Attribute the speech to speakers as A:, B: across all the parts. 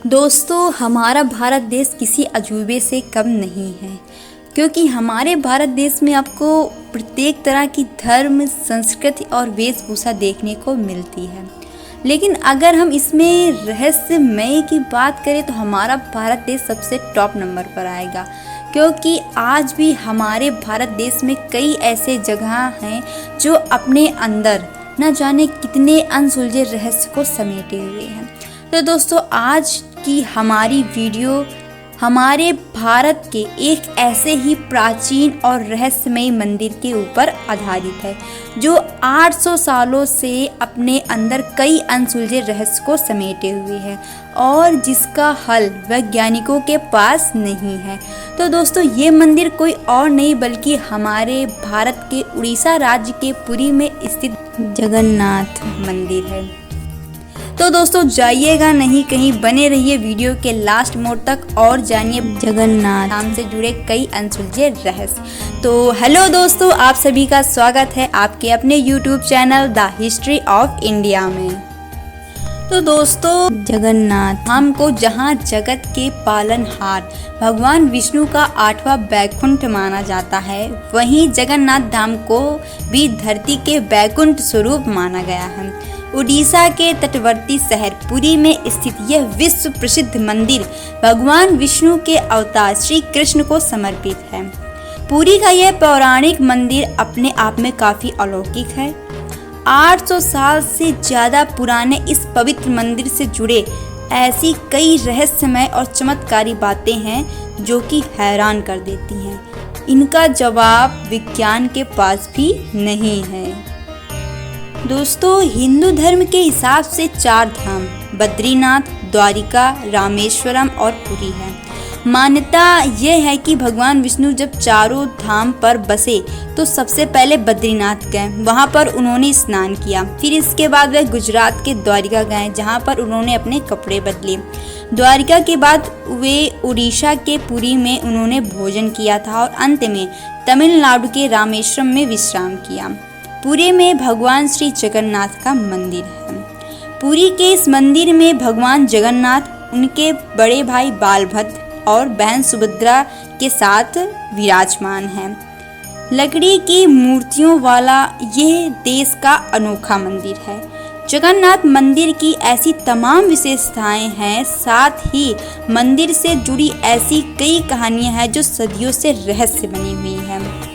A: दोस्तों, हमारा भारत देश किसी अजूबे से कम नहीं है, क्योंकि हमारे भारत देश में आपको प्रत्येक तरह की धर्म, संस्कृति और वेशभूषा देखने को मिलती है। लेकिन अगर हम इसमें रहस्यमय की बात करें तो हमारा भारत देश सबसे टॉप नंबर पर आएगा, क्योंकि आज भी हमारे भारत देश में कई ऐसे जगह हैं जो अपने अंदर न जाने कितने अनसुलझे रहस्य को समेटे हुए हैं। तो दोस्तों, आज की हमारी वीडियो हमारे भारत के एक ऐसे ही प्राचीन और रहस्यमय मंदिर के ऊपर आधारित है, जो 800 सालों से अपने अंदर कई अनसुलझे रहस्य को समेटे हुए है और जिसका हल वैज्ञानिकों के पास नहीं है। तो दोस्तों, ये मंदिर कोई और नहीं बल्कि हमारे भारत के उड़ीसा राज्य के पुरी में स्थित जगन्नाथ मंदिर है। तो दोस्तों, जाइएगा नहीं कहीं, बने रहिए वीडियो के लास्ट मोड तक और जानिए जगन्नाथ नाम से जुड़े कई अनसुलझे रहस्य। तो हेलो दोस्तों, आप सभी का स्वागत है आपके अपने YouTube channel the history of India में। तो दोस्तों, जगन्नाथ धाम को जहाँ जगत के पालनहार भगवान विष्णु का 8वां बैकुंठ माना जाता है, वहीं जगन्नाथ धाम को भी धरती के बैकुंठ स्वरूप माना गया है। उड़ीसा के तटवर्ती शहर पुरी में स्थित यह विश्व प्रसिद्ध मंदिर भगवान विष्णु के अवतार श्री कृष्ण को समर्पित है। पुरी का यह पौराणिक मंदिर अपने आप में काफी अलौकिक है। 800 साल से ज्यादा पुराने इस पवित्र मंदिर से जुड़े ऐसी कई रहस्यमय और चमत्कारी बातें हैं जो कि हैरान कर देती हैं। इनका जवाब विज्ञान के पास भी नहीं है। दोस्तों, हिंदू धर्म के हिसाब से 4 धाम बद्रीनाथ, द्वारिका, रामेश्वरम और पुरी है। मान्यता यह है कि भगवान विष्णु जब चारों धाम पर बसे तो सबसे पहले बद्रीनाथ गए, वहां पर उन्होंने स्नान किया। फिर इसके बाद वे गुजरात के द्वारिका गए, जहां पर उन्होंने अपने कपड़े बदले। द्वारिका के बाद वे उड़ीसा के पुरी में उन्होंने भोजन किया था और अंत में तमिलनाडु के रामेश्वरम में विश्राम किया। पुरी में भगवान श्री जगन्नाथ का मंदिर है। पुरी के इस मंदिर में भगवान जगन्नाथ उनके बड़े भाई बालभद्र और बहन सुभद्रा के साथ विराजमान हैं। लकड़ी की मूर्तियों वाला यह देश का अनोखा मंदिर है। जगन्नाथ मंदिर की ऐसी तमाम विशेषताएं हैं, साथ ही मंदिर से जुड़ी ऐसी कई कहानियां हैं जो सदियों से रहस्य बनी हुई हैं।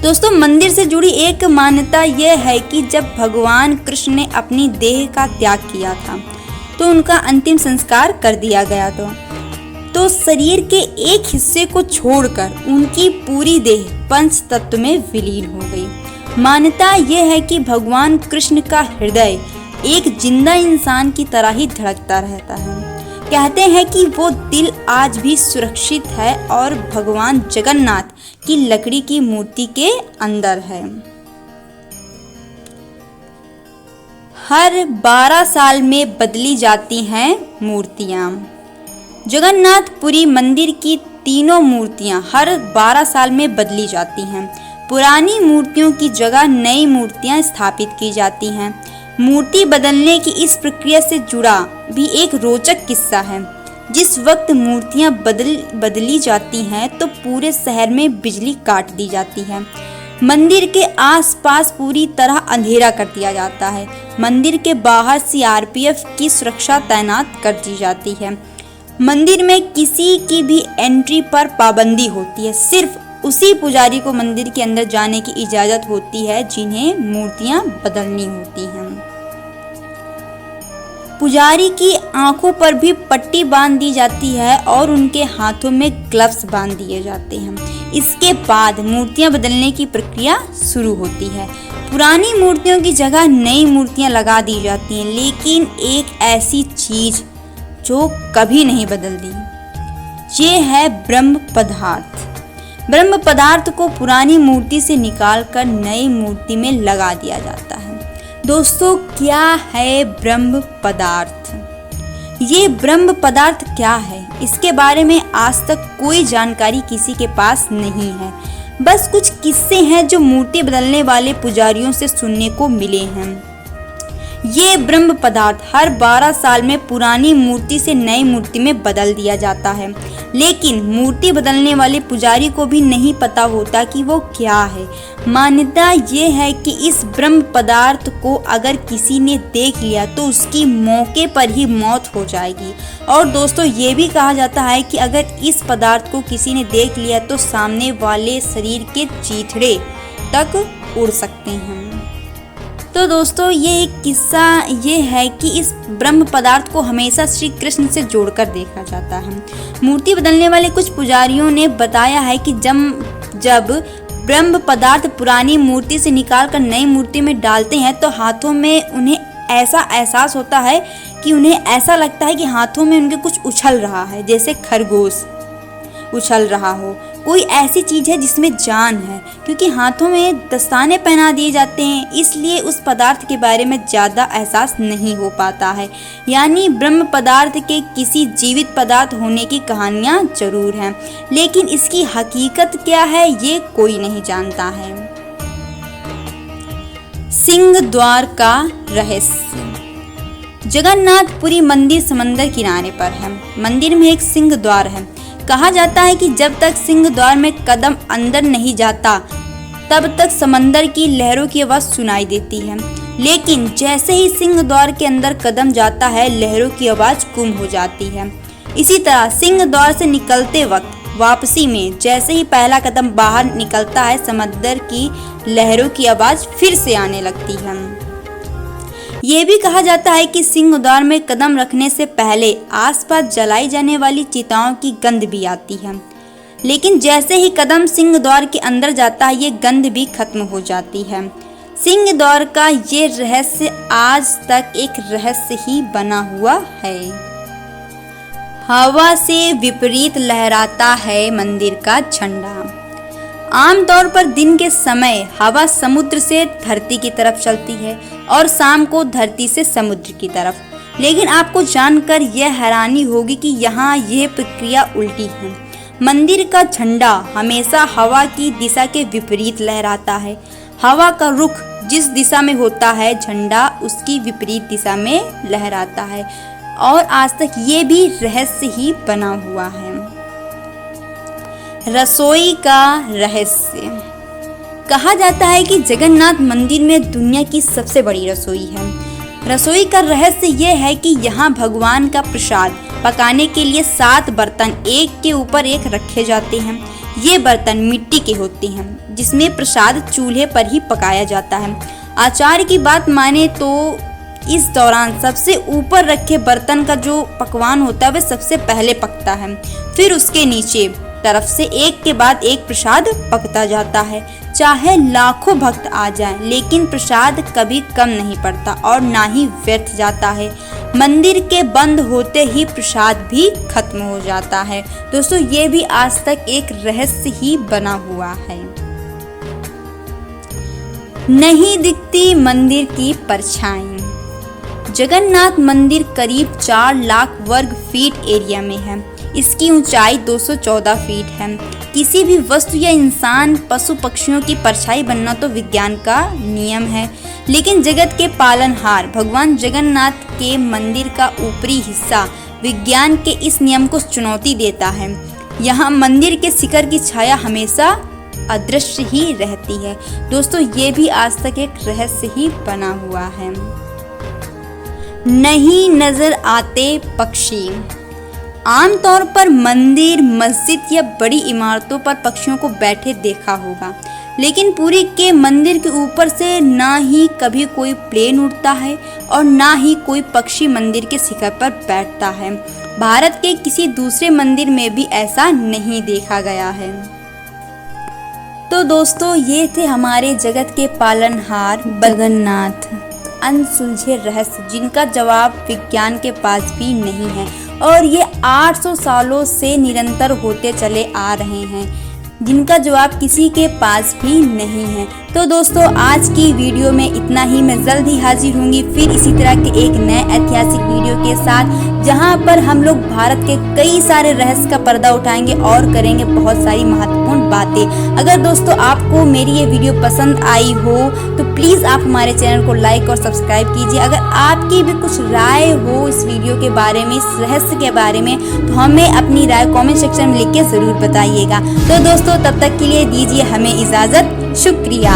A: दोस्तों, मंदिर से जुड़ी एक मान्यता यह है कि जब भगवान कृष्ण ने अपनी देह का त्याग किया था तो उनका अंतिम संस्कार कर दिया गया तो शरीर के एक हिस्से को छोड़कर उनकी पूरी देह पंच तत्व में विलीन हो गई। मान्यता यह है कि भगवान कृष्ण का हृदय एक जिंदा इंसान की तरह ही धड़कता रहता है। कहते हैं कि वो दिल आज भी सुरक्षित है और भगवान जगन्नाथ की लकड़ी की मूर्ति के अंदर है। हर 12 साल में बदली जाती हैं मूर्तियां। जगन्नाथपुरी मंदिर की तीनों मूर्तियां हर 12 साल में बदली जाती हैं। पुरानी मूर्तियों की जगह नई मूर्तियां स्थापित की जाती हैं। मूर्ति बदलने की इस प्रक्रिया से जुड़ा भी एक रोचक किस्सा है। जिस वक्त मूर्तियां बदली जाती हैं तो पूरे शहर में बिजली काट दी जाती है। मंदिर के आसपास पूरी तरह अंधेरा कर दिया जाता है। मंदिर के बाहर सीआरपीएफ की सुरक्षा तैनात कर दी जाती है। मंदिर में किसी की भी एंट्री पर पाबंदी होती है। सिर्फ उसी पुजारी को मंदिर के अंदर जाने की इजाजत होती है जिन्हें मूर्तियां बदलनी होती हैं। पुजारी की आंखों पर भी पट्टी बांध दी जाती है और उनके हाथों में ग्लव्स बांध दिए जाते हैं। इसके बाद मूर्तियां बदलने की प्रक्रिया शुरू होती है। पुरानी मूर्तियों की जगह नई मूर्तियां लगा दी जाती हैं, लेकिन एक ऐसी चीज जो कभी नहीं बदलती, ये है ब्रह्म पदार्थ। ब्रह्म पदार्थ को पुरानी मूर्ति से निकालकर नई मूर्ति में लगा दिया जाता है। दोस्तों, क्या है ब्रह्म पदार्थ? ये ब्रह्म पदार्थ क्या है, इसके बारे में आज तक कोई जानकारी किसी के पास नहीं है। बस कुछ किस्से हैं जो मूर्ति बदलने वाले पुजारियों से सुनने को मिले हैं। ये ब्रह्म पदार्थ हर 12 साल में पुरानी मूर्ति से नई मूर्ति में बदल दिया जाता है, लेकिन मूर्ति बदलने वाले पुजारी को भी नहीं पता होता कि वो क्या है। मान्यता ये है कि इस ब्रह्म पदार्थ को अगर किसी ने देख लिया तो उसकी मौके पर ही मौत हो जाएगी। और दोस्तों ये भी कहा जाता है कि अगर इस पदार्थ को किसी ने देख लिया तो सामने वाले शरीर के चीथड़े तक उड़ सकते हैं। तो दोस्तों ये एक किस्सा ये है कि इस ब्रह्म पदार्थ को हमेशा श्री कृष्ण से जोड़कर देखा जाता है। मूर्ति बदलने वाले कुछ पुजारियों ने बताया है कि जब ब्रह्म पदार्थ पुरानी मूर्ति से निकालकर नई मूर्ति में डालते हैं तो हाथों में उन्हें ऐसा एहसास होता है कि उन्हें ऐसा लगता है कि हाथों में उनके कुछ उछल रहा है, जैसे खरगोश उछल रहा हो। कोई ऐसी चीज है जिसमें जान है। क्योंकि हाथों में दस्ताने पहना दिए जाते हैं, इसलिए उस पदार्थ के बारे में ज़्यादा एहसास नहीं हो पाता है। यानी ब्रह्म पदार्थ के किसी जीवित पदार्थ होने की कहानियाँ जरूर हैं, लेकिन इसकी हकीकत क्या है ये कोई नहीं जानता है। सिंह द्वार का रहस्य। जगन्नाथपुरी मंदिर समंदर किनारे पर है। मंदिर में एक सिंह द्वार है। कहा जाता है कि जब तक सिंह द्वार में कदम अंदर नहीं जाता तब तक समंदर की लहरों की आवाज सुनाई देती है, लेकिन जैसे ही सिंह द्वार के अंदर कदम जाता है लहरों की आवाज गुम हो जाती है। इसी तरह सिंह द्वार से निकलते वक्त वापसी में जैसे ही पहला कदम बाहर निकलता है समंदर की लहरों की आवाज फिर से आने लगती है। ये भी कहा जाता है कि सिंह द्वार में कदम रखने से पहले आसपास जलाई जाने वाली चिताओं की गंध भी आती है, लेकिन जैसे ही कदम सिंह द्वार के अंदर जाता है ये गंध भी खत्म हो जाती है। सिंह द्वार का ये रहस्य आज तक एक रहस्य ही बना हुआ है। हवा से विपरीत लहराता है मंदिर का झंडा। आमतौर पर दिन के समय हवा समुद्र से धरती की तरफ चलती है और शाम को धरती से समुद्र की तरफ। लेकिन आपको जानकर यह हैरानी होगी कि यहाँ यह प्रक्रिया उल्टी है। मंदिर का झंडा हमेशा हवा की दिशा के विपरीत लहराता है। हवा का रुख जिस दिशा में होता है झंडा उसकी विपरीत दिशा में लहराता है, और आज तक ये भी रहस्य ही बना हुआ है। रसोई का रहस्य। कहा जाता है कि जगन्नाथ मंदिर में दुनिया की सबसे बड़ी रसोई है। रसोई का रहस्य यह है कि यहाँ भगवान का प्रसाद पकाने के लिए 7 बर्तन एक के ऊपर एक रखे जाते हैं। ये बर्तन मिट्टी के होते हैं जिसमें प्रसाद चूल्हे पर ही पकाया जाता है। आचार्य की बात माने तो इस दौरान सबसे ऊपर रखे बर्तन का जो पकवान होता है वह सबसे पहले पकता है, फिर उसके नीचे तरफ से एक के बाद एक प्रसाद पकता जाता है। चाहे लाखों भक्त आ जाएं, लेकिन प्रसाद कभी कम नहीं पड़ता और ना ही व्यर्थ जाता है। मंदिर के बंद होते ही प्रसाद भी खत्म हो जाता है। दोस्तों ये भी आज तक एक रहस्य ही बना हुआ है। नहीं दिखती मंदिर की परछाई। जगन्नाथ मंदिर करीब 4 लाख वर्ग फीट एरिया में है। इसकी ऊंचाई 214 फीट है। किसी भी वस्तु या इंसान, पशु पक्षियों की परछाई बनना तो विज्ञान का नियम है, लेकिन जगत के पालनहार भगवान जगन्नाथ के मंदिर का ऊपरी हिस्सा विज्ञान के इस नियम को चुनौती देता है। यहाँ मंदिर के शिखर की छाया हमेशा अदृश्य ही रहती है। दोस्तों ये भी आज तक एक रहस्य ही बना हुआ है। नहीं नजर आते पक्षी। आमतौर पर मंदिर, मस्जिद या बड़ी इमारतों पर पक्षियों को बैठे देखा होगा, लेकिन पुरी के मंदिर के ऊपर से ना ही कभी कोई प्लेन उड़ता है और ना ही कोई पक्षी मंदिर के शिखर पर बैठता है। भारत के किसी दूसरे मंदिर में भी ऐसा नहीं देखा गया है। तो दोस्तों ये थे हमारे जगत के पालनहार जगन्नाथ, अनसुलझे रहस्य जिनका जवाब विज्ञान के पास भी नहीं है, और ये 800 सालों से निरंतर होते चले आ रहे हैं, जिनका जवाब किसी के पास भी नहीं है। तो दोस्तों आज की वीडियो में इतना ही। मैं जल्द ही हाजिर होंगी फिर इसी तरह के एक नए ऐतिहासिक वीडियो के साथ, जहां पर हम लोग भारत के कई सारे रहस्य का पर्दा उठाएंगे और करेंगे बहुत सारी महत्वपूर्ण महत्वपूर्ण बातें। अगर दोस्तों आपको मेरी ये वीडियो पसंद आई हो तो प्लीज़ आप हमारे चैनल को लाइक और सब्सक्राइब कीजिए। अगर आपकी भी कुछ राय हो इस वीडियो के बारे में, इस रहस्य के बारे में, तो हमें अपनी राय कमेंट सेक्शन में लिख के ज़रूर बताइएगा। तो दोस्तों तब तक के लिए दीजिए हमें इजाज़त। शुक्रिया।